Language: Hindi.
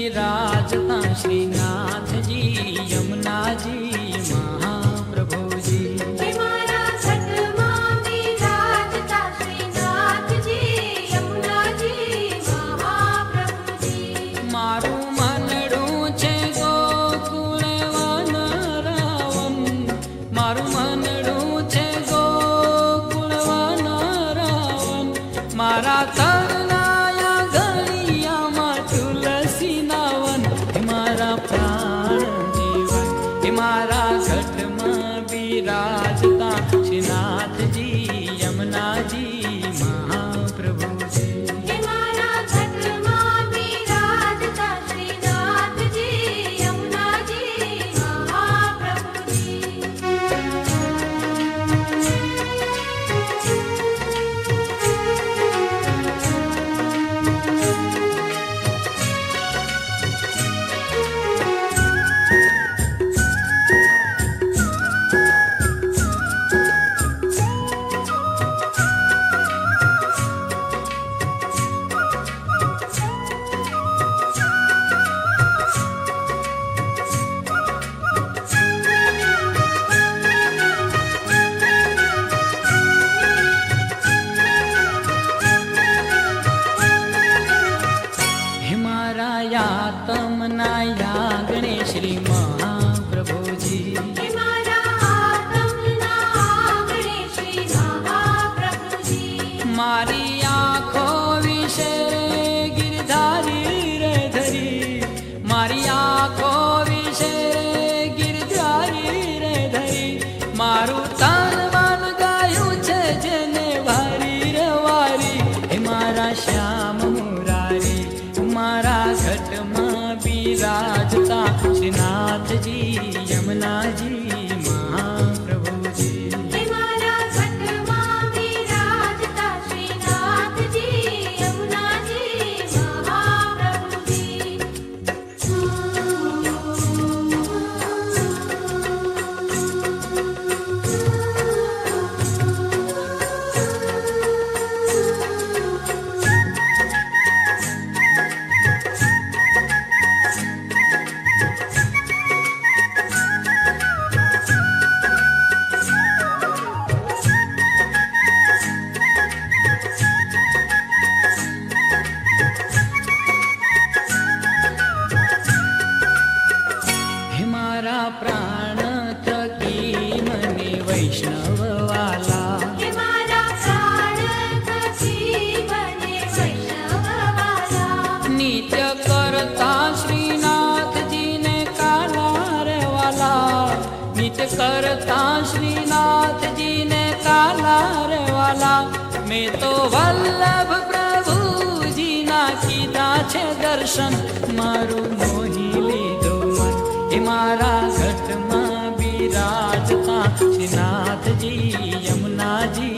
बिराजता श्रीनाथ जी यमुना जी महाप्रभु जी। मारा घटमा बिराजता श्रीनाथ जी यमुना जी महाप्रभु जी। मारू मनडू छे गोकुल वन रावण, मारू मनडू छे गोकुल वन रावण। मारा तरनाया गलिया मा तुलसी नावन, मारा प्राण जीवन मारा घटमा बिराजता श्रीनाथ जी यमुना जी महाप्रभु जी। मारा घटमा बिराजता श्रीनाथ जी यमुना जी महाप्रभु जी। तमना यागणे श्री महाप्रभु जी। मारा तमना आंगणे श्री महाप्रभु जी। मारी आँखो विषे गिरधारी रे धरी, मारी आँखो विषे गिरधारी रे धरी। मारू तन मन गायु छे जेने वारी रे वारी, हे मारा श्याम मुरारी मारा घटमा बिराजता श्रीनाथ जी यमुना जी महाप्रभु जी। मारा घटमा बिराजता श्रीनाथ जी यमुना जी महाप्रभु जी। प्राण थकी मने वैष्णव वाला, मारा प्राण थकी मने वैष्णव वाला। नित्य करता श्रीनाथ जी ने काला रे वाला, नित्य करता श्रीनाथ जी ने काला रे वाला। मैं तो वल्लभ प्रभु जी ना कीधा छे दर्शन, मारू मोही लीधो मन मारा घटमा बिराजता श्रीनाथ जी यमुना जी